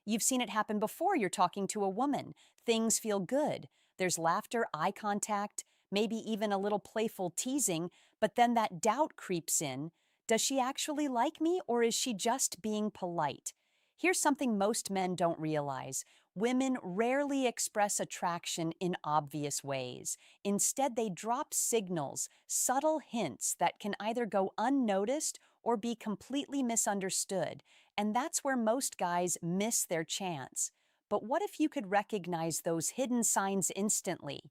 You've seen it happen before. You're talking to a woman. Things feel good. There's laughter, eye contact, maybe even a little playful teasing, but then that doubt creeps in. Does she actually like me, or is she just being polite? Here's something most men don't realize. Women rarely express attraction in obvious ways. Instead, they drop signals, subtle hints that can either go unnoticed or be completely misunderstood. And that's where most guys miss their chance. But what if you could recognize those hidden signs instantly?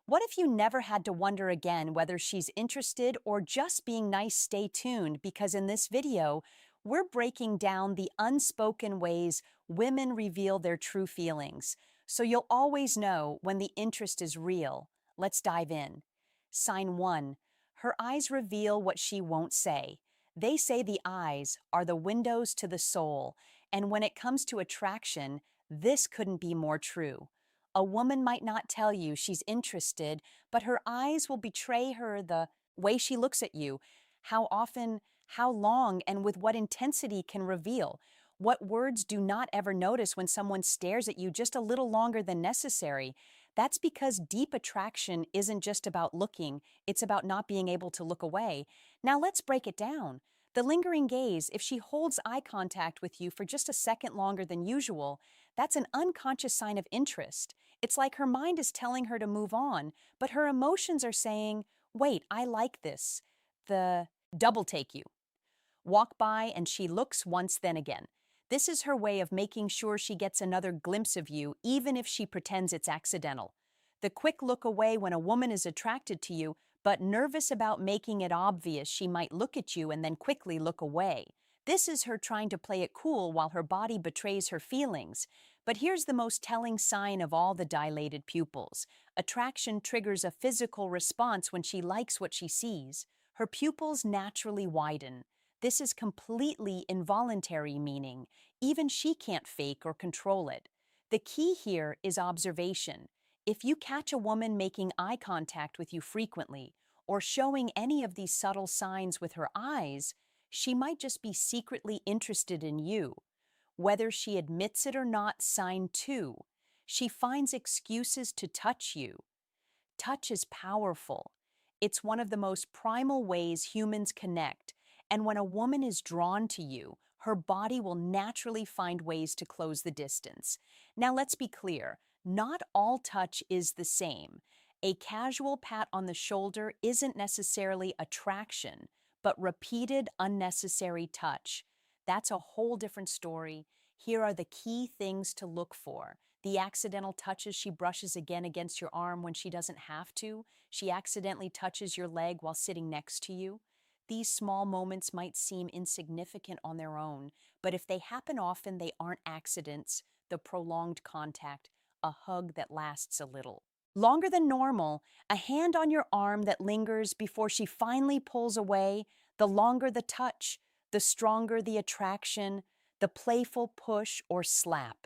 What if you never had to wonder again whether she's interested or just being nice? Stay tuned, because in this video, we're breaking down the unspoken ways women reveal their true feelings, so you'll always know when the interest is real. Let's dive in. Sign 1. Her eyes reveal what she won't say. They say the eyes are the windows to the soul, and when it comes to attraction, this couldn't be more true. A woman might not tell you she's interested, but her eyes will betray her. The way she looks at you, how often, how long, and with what intensity can reveal. What words do not ever notice when someone stares at you just a little longer than necessary? That's because deep attraction isn't just about looking, it's about not being able to look away. Now let's break it down. The lingering gaze, if she holds eye contact with you for just a second longer than usual, that's an unconscious sign of interest. It's like her mind is telling her to move on, but her emotions are saying, wait, I like this. The double take you. Walk by and she looks once, then again. This is her way of making sure she gets another glimpse of you, even if she pretends it's accidental. The quick look away when a woman is attracted to you, but nervous about making it obvious. She might look at you and then quickly look away. This is her trying to play it cool while her body betrays her feelings. But here's the most telling sign of all: the dilated pupils. Attraction triggers a physical response when she likes what she sees. Her pupils naturally widen. This is completely involuntary, meaning even she can't fake or control it. The key here is observation. If you catch a woman making eye contact with you frequently, or showing any of these subtle signs with her eyes, she might just be secretly interested in you. Whether she admits it or not. Sign 2. She finds excuses to touch you. Touch is powerful. It's one of the most primal ways humans connect, and when a woman is drawn to you, her body will naturally find ways to close the distance. Now let's be clear, not all touch is the same. A casual pat on the shoulder isn't necessarily attraction, but repeated unnecessary touch. That's a whole different story. Here are the key things to look for. The accidental touches: she brushes again against your arm when she doesn't have to. She accidentally touches your leg while sitting next to you. These small moments might seem insignificant on their own, but if they happen often, they aren't accidents. The prolonged contact, a hug that lasts a little longer than normal, a hand on your arm that lingers before she finally pulls away. The longer the touch, the stronger the attraction. The playful push or slap.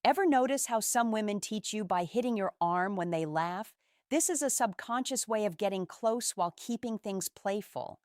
Ever notice how some women teach you by hitting your arm when they laugh? This is a subconscious way of getting close while keeping things playful.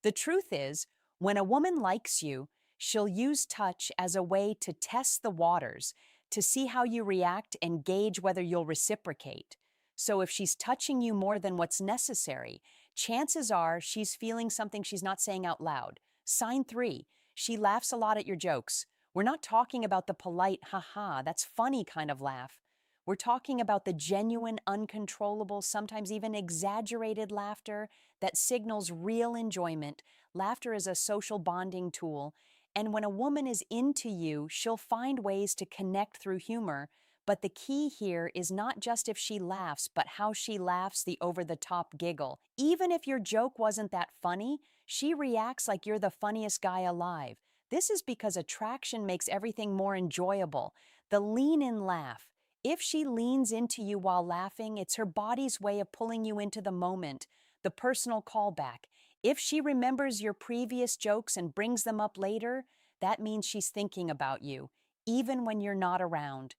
The truth is, when a woman likes you, she'll use touch as a way to test the waters, to see how you react and gauge whether you'll reciprocate. So if she's touching you more than what's necessary, chances are she's feeling something she's not saying out loud. Sign 3. She laughs a lot at your jokes. We're not talking about the polite, haha, that's funny kind of laugh. We're talking about the genuine, uncontrollable, sometimes even exaggerated laughter that signals real enjoyment. Laughter is a social bonding tool, and when a woman is into you, she'll find ways to connect through humor. But the key here is not just if she laughs, but how she laughs, the over-the-top giggle. Even if your joke wasn't that funny, she reacts like you're the funniest guy alive. This is because attraction makes everything more enjoyable. The lean-in laugh. If she leans into you while laughing, it's her body's way of pulling you into the moment. The personal callback. If she remembers your previous jokes and brings them up later, that means she's thinking about you, even when you're not around.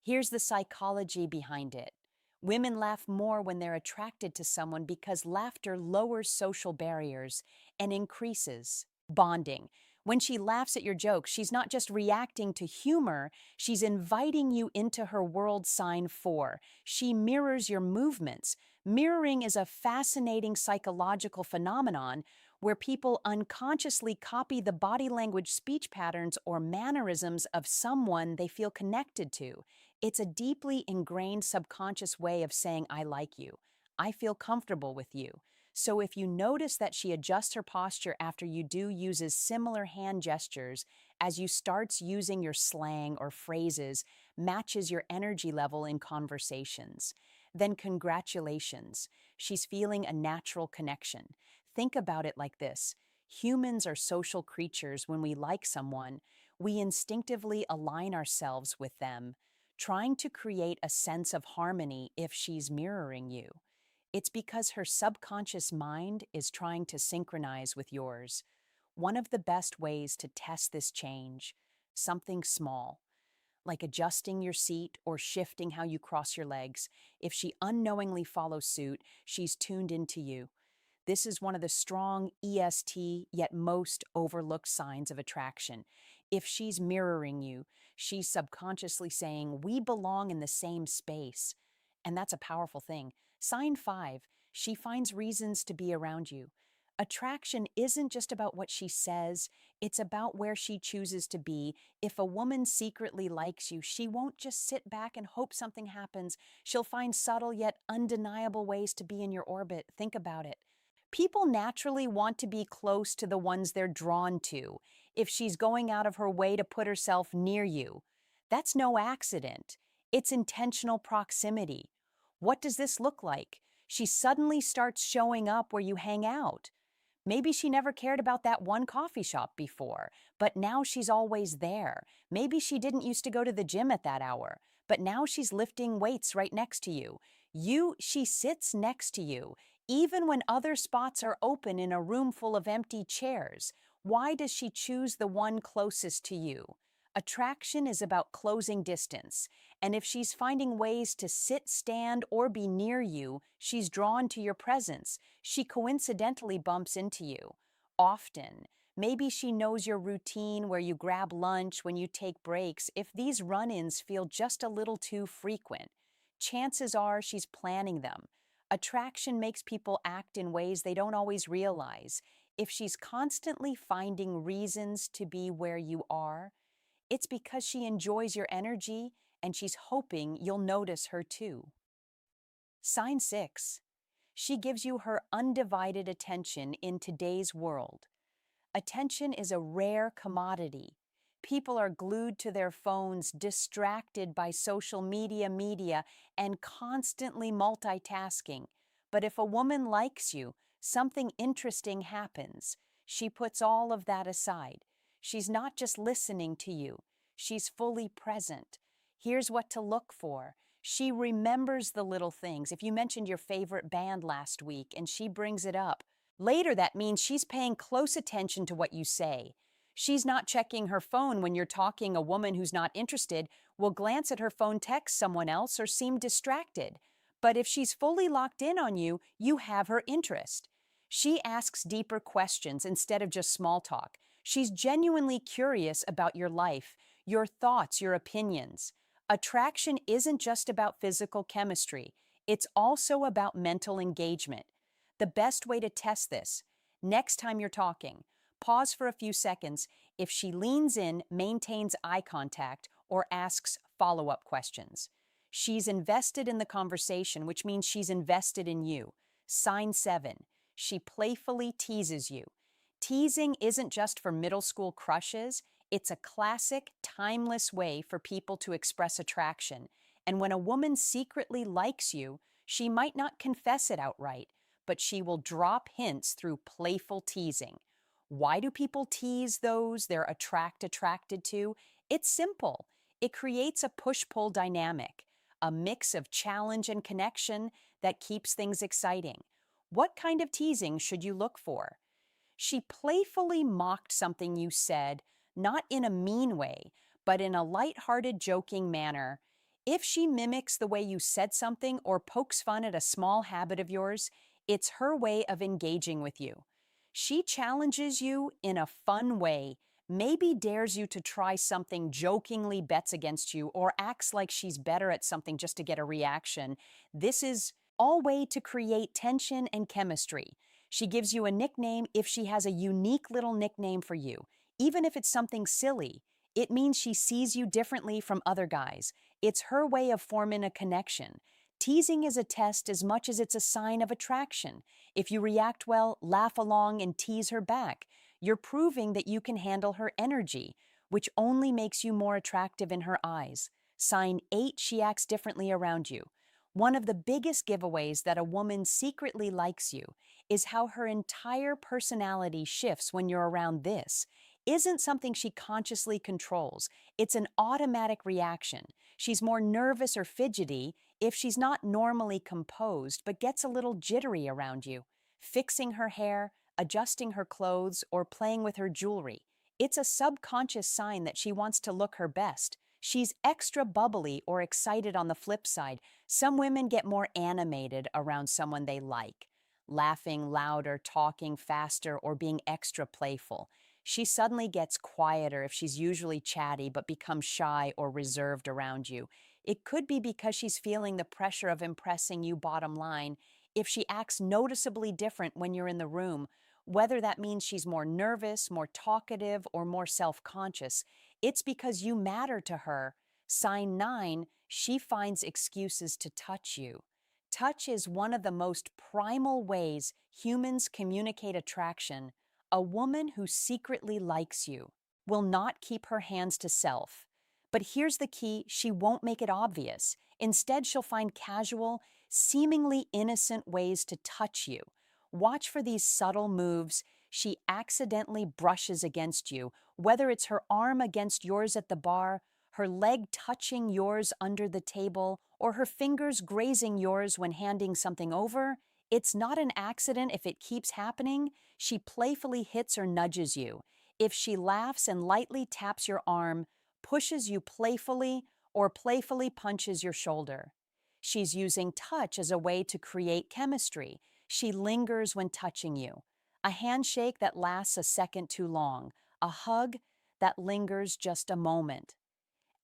Here's the psychology behind it. Women laugh more when they're attracted to someone because laughter lowers social barriers and increases bonding. When she laughs at your jokes, she's not just reacting to humor, she's inviting you into her world. Sign 4. She mirrors your movements. Mirroring is a fascinating psychological phenomenon where people unconsciously copy the body language, speech patterns, or mannerisms of someone they feel connected to. It's a deeply ingrained subconscious way of saying, I like you. I feel comfortable with you. So if you notice that she adjusts her posture after you do, uses similar hand gestures, as you starts using your slang or phrases, matches your energy level in conversations, then congratulations. She's feeling a natural connection. Think about it like this. Humans are social creatures. When we like someone, we instinctively align ourselves with them, trying to create a sense of harmony. If she's mirroring you, it's because her subconscious mind is trying to synchronize with yours. One of the best ways to test this change, something small, like adjusting your seat or shifting how you cross your legs. If she unknowingly follows suit, she's tuned into you. This is one of the strong EST yet most overlooked signs of attraction. If she's mirroring you, she's subconsciously saying, we belong in the same space. And that's a powerful thing. Sign 5, she finds reasons to be around you. Attraction isn't just about what she says, it's about where she chooses to be. If a woman secretly likes you, she won't just sit back and hope something happens. She'll find subtle yet undeniable ways to be in your orbit. Think about it. People naturally want to be close to the ones they're drawn to. If she's going out of her way to put herself near you, that's no accident. It's intentional proximity. What does this look like? She suddenly starts showing up where you hang out. Maybe she never cared about that one coffee shop before, but now she's always there. Maybe she didn't used to go to the gym at that hour, but now she's lifting weights right next to you. She sits next to you, even when other spots are open in a room full of empty chairs. Why does she choose the one closest to you? Attraction is about closing distance, and if she's finding ways to sit, stand, or be near you, she's drawn to your presence. She coincidentally bumps into you. Often, maybe she knows your routine, where you grab lunch, when you take breaks. If these run-ins feel just a little too frequent, chances are she's planning them. Attraction makes people act in ways they don't always realize. If she's constantly finding reasons to be where you are, it's because she enjoys your energy and she's hoping you'll notice her too. Sign 6. She gives you her undivided attention in today's world. Attention is a rare commodity. People are glued to their phones, distracted by social media, and constantly multitasking. But if a woman likes you, something interesting happens. She puts all of that aside. She's not just listening to you, she's fully present. Here's what to look for. She remembers the little things. If you mentioned your favorite band last week and she brings it up, later, that means she's paying close attention to what you say. She's not checking her phone when you're talking. A woman who's not interested will glance at her phone, text someone else, or seem distracted. But if she's fully locked in on you, you have her interest. She asks deeper questions instead of just small talk. She's genuinely curious about your life, your thoughts, your opinions. Attraction isn't just about physical chemistry. It's also about mental engagement. The best way to test this, next time you're talking, pause for a few seconds. If she leans in, maintains eye contact, or asks follow-up questions, she's invested in the conversation, which means she's invested in you. Sign 7. She playfully teases you. Teasing isn't just for middle school crushes. It's a classic, timeless way for people to express attraction. And when a woman secretly likes you, she might not confess it outright, but she will drop hints through playful teasing. Why do people tease those they're attracted to? It's simple. It creates a push-pull dynamic, a mix of challenge and connection that keeps things exciting. What kind of teasing should you look for? She playfully mocked something you said, not in a mean way, but in a light-hearted, joking manner. If she mimics the way you said something or pokes fun at a small habit of yours, it's her way of engaging with you. She challenges you in a fun way, Maybe dares you to try something, jokingly bets against you, or acts like she's better at something just to get a reaction. This is all way to create tension and chemistry. She gives you a nickname if she has a unique little nickname for you, even if it's something silly. It means she sees you differently from other guys. It's her way of forming a connection. Teasing is a test as much as it's a sign of attraction. If you react well, laugh along, and tease her back, you're proving that you can handle her energy, which only makes you more attractive in her eyes. Sign 8, she acts differently around you. One of the biggest giveaways that a woman secretly likes you is how her entire personality shifts when you're around. This isn't something she consciously controls. It's an automatic reaction. She's more nervous or fidgety if she's not normally composed but gets a little jittery around you. Fixing her hair, adjusting her clothes, or playing with her jewelry. It's a subconscious sign that she wants to look her best. She's extra bubbly or excited on the flip side. Some women get more animated around someone they like, laughing louder, talking faster, or being extra playful. She suddenly gets quieter if she's usually chatty but becomes shy or reserved around you. It could be because she's feeling the pressure of impressing you, bottom line. If she acts noticeably different when you're in the room, whether that means she's more nervous, more talkative, or more self-conscious, it's because you matter to her. Sign 9, she finds excuses to touch you. Touch is one of the most primal ways humans communicate attraction. A woman who secretly likes you will not keep her hands to self. But here's the key, she won't make it obvious. Instead, she'll find casual, seemingly innocent ways to touch you. Watch for these subtle moves. She accidentally brushes against you, whether it's her arm against yours at the bar, her leg touching yours under the table, or her fingers grazing yours when handing something over. It's not an accident if it keeps happening. She playfully hits or nudges you. If she laughs and lightly taps your arm, pushes you playfully, or playfully punches your shoulder. She's using touch as a way to create chemistry. She lingers when touching you. A handshake that lasts a second too long. A hug that lingers just a moment.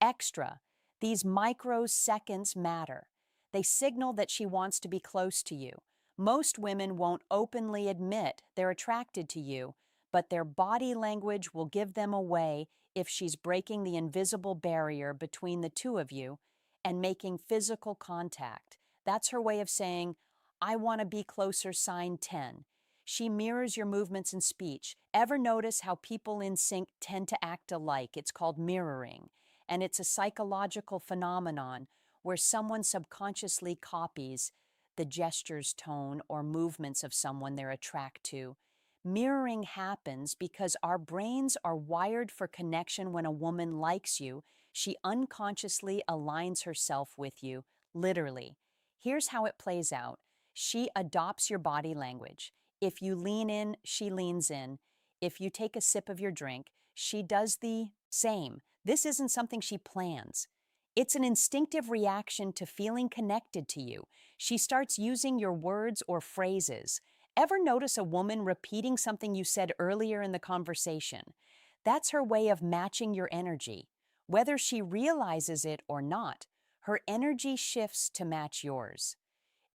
Extra, these microseconds matter. They signal that she wants to be close to you. Most women won't openly admit they're attracted to you, but their body language will give them away if she's breaking the invisible barrier between the two of you and making physical contact. That's her way of saying, I want to be closer, sign 10. She mirrors your movements and speech. Ever notice how people in sync tend to act alike? It's called mirroring, and it's a psychological phenomenon where someone subconsciously copies the gestures, tone, or movements of someone they're attracted to. Mirroring happens because our brains are wired for connection. When a woman likes you, she unconsciously aligns herself with you, literally. Here's how it plays out. She adopts your body language. If you lean in, she leans in. If you take a sip of your drink, she does the same. This isn't something she plans. It's an instinctive reaction to feeling connected to you. She starts using your words or phrases. Ever notice a woman repeating something you said earlier in the conversation? That's her way of matching your energy. Whether she realizes it or not, her energy shifts to match yours.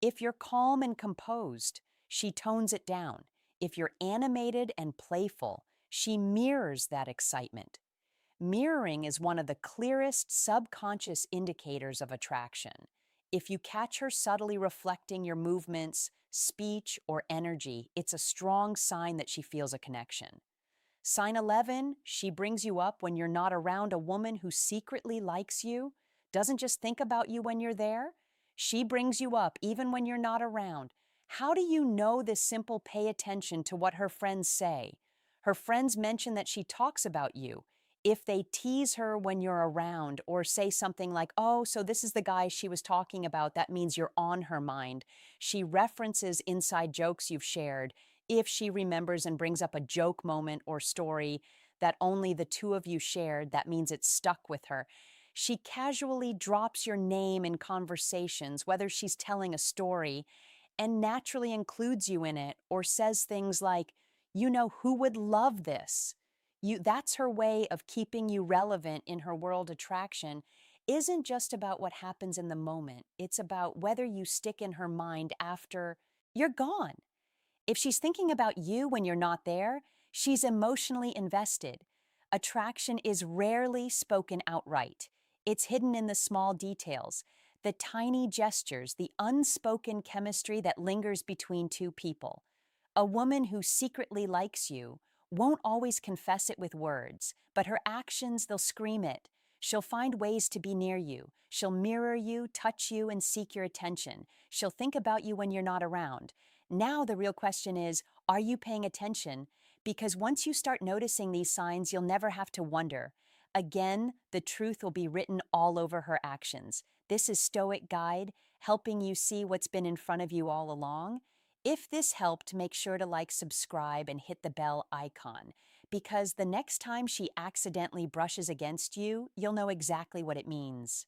If you're calm and composed, she tones it down. If you're animated and playful, she mirrors that excitement. Mirroring is one of the clearest subconscious indicators of attraction. If you catch her subtly reflecting your movements, speech, or energy, it's a strong sign that she feels a connection. Sign 11, she brings you up when you're not around. A woman who secretly likes you doesn't just think about you when you're there. She brings you up even when you're not around. How do you know this simple? Pay attention to what her friends say. Her friends mention that she talks about you. If they tease her when you're around or say something like, oh, so this is the guy she was talking about, that means you're on her mind. She references inside jokes you've shared. If she remembers and brings up a joke moment or story that only the two of you shared, that means it's stuck with her. She casually drops your name in conversations, whether she's telling a story, and naturally includes you in it or says things like, you know who would love this? That's her way of keeping you relevant in her world. Attraction isn't just about what happens in the moment. It's about whether you stick in her mind after you're gone. If she's thinking about you when you're not there, she's emotionally invested. Attraction is rarely spoken outright. It's hidden in the small details, the tiny gestures, the unspoken chemistry that lingers between two people. A woman who secretly likes you won't always confess it with words, but her actions, they'll scream it. She'll find ways to be near you. She'll mirror you, touch you, and seek your attention. She'll think about you when you're not around. Now, the real question is, are you paying attention? Because once you start noticing these signs, you'll never have to wonder. Again, the truth will be written all over her actions. This is Stoic Guide, helping you see what's been in front of you all along. If this helped, make sure to like, subscribe, and hit the bell icon, because the next time she accidentally brushes against you, you'll know exactly what it means.